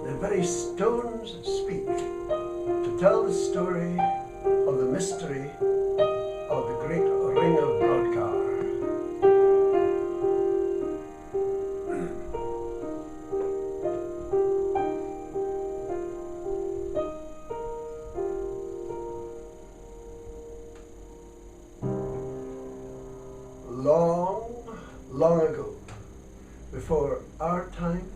The very stones speak to tell the story of the mystery of the great ring of Brodgar. Long ago, before our time,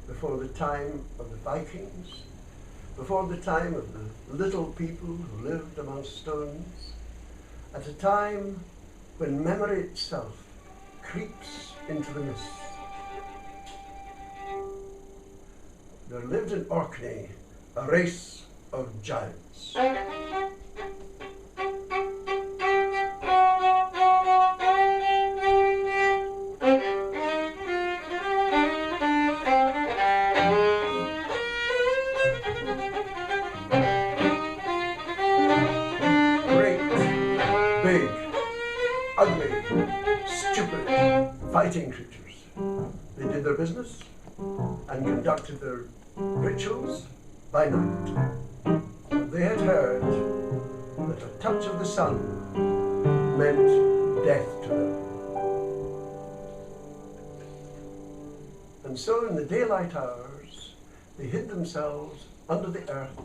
before the time of the Vikings, before the time of the little people who lived among stones, at a time when memory itself creeps into the mist, there lived in Orkney a race of giants. Big, ugly, stupid, fighting creatures. They did their business and conducted their rituals by night. They had heard that a touch of the sun meant death to them. And so in the daylight hours, they hid themselves under the earth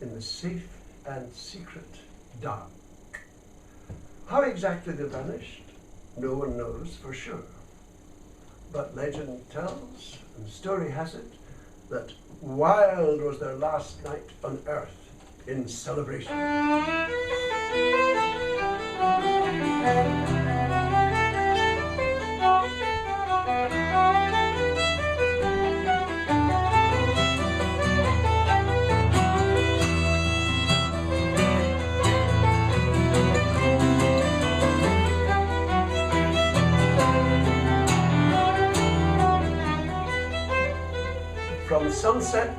in the safe and secret dark. How exactly they vanished, no one knows for sure. But legend tells, and story has it, that wild was their last night on earth in celebration. From sunset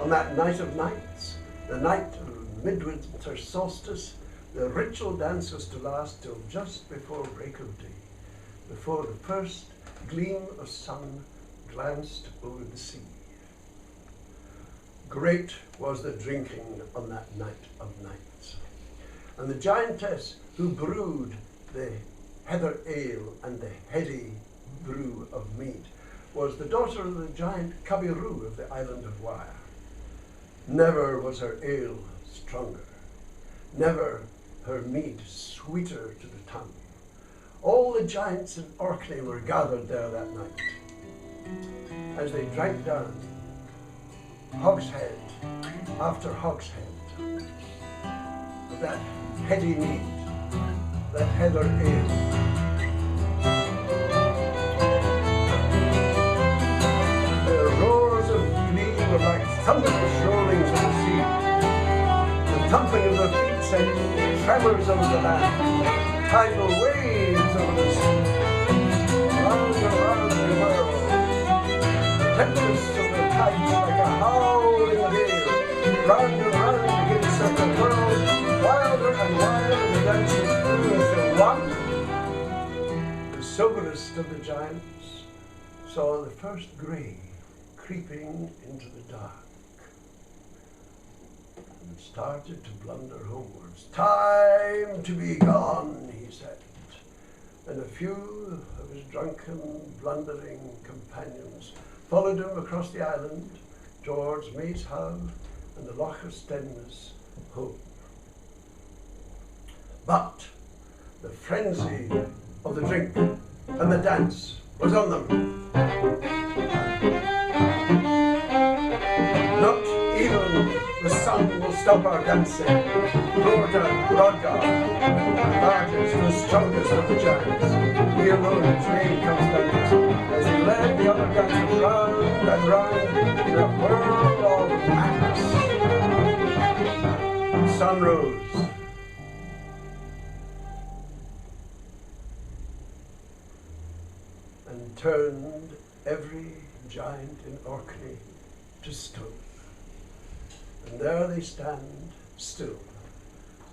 on that night of nights, the night of midwinter solstice, the ritual dance was to last till just before break of day, before the first gleam of sun glanced over the sea. Great was the drinking on that night of nights, and the giantess who brewed the heather ale and the heady brew of mead was the daughter of the giant Campbell of the island of Wire. Never was her ale stronger, never her mead sweeter to the tongue. All the giants in Orkney were gathered there that night. As they drank down hogshead after hogshead of that heady mead, that heather ale, like thunderous rollings of the sea. The thumping of the feet sent tremors over the land, tidal waves over the sea. Round and round they whirled, the tempest of the tides like a howling gale. Round and round against the world, wilder and wilder the dances grew until one, the soberest of the giants, saw the first grey creeping into the dark and started to blunder homewards. Time to be gone, he said, and a few of his drunken, blundering companions followed him across the island towards Mays Howe and the Loch of Stenness home. But the frenzy of the drink and the dance was on them. Not even the sun will stop our dancing, roared out Brodgar, the largest and strongest of the giants. He alone, his name comes down as he led the other dancers round and round in a whirl of madness. The sun rose. And turned every giant in Orkney to stone. And there they stand still,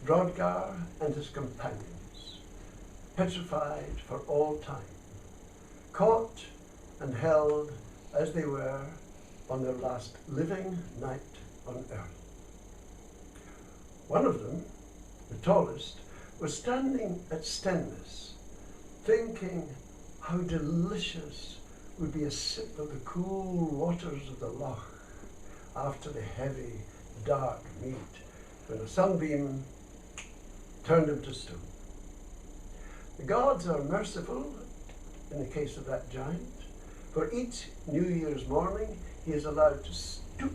Brodgar and his companions, petrified for all time, caught and held as they were on their last living night on earth. One of them, the tallest, was standing at Stenness, thinking how delicious would be a sip of the cool waters of the loch after the heavy, dark meat, when a sunbeam turned him to stone. The gods are merciful in the case of that giant, for each New Year's morning he is allowed to stoop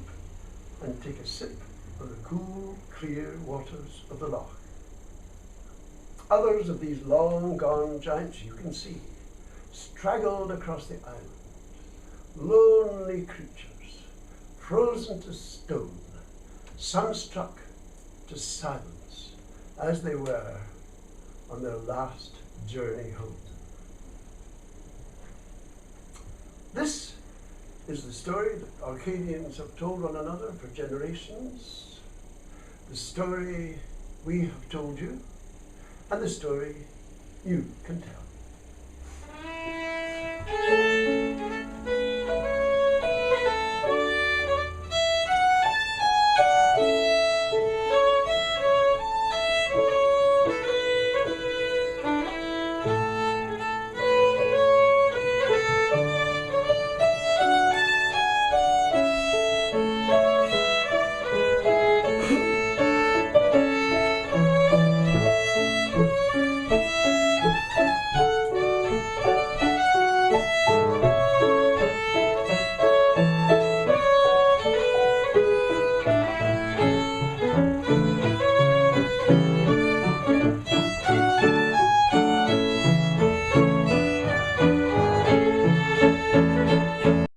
and take a sip of the cool, clear waters of the loch. Others of these long-gone giants you can see, straggled across the island, lonely creatures, frozen to stone, sunstruck to silence, as they were on their last journey home. This is the story that Orkneyans have told one another for generations, the story we have told you, and the story you can tell.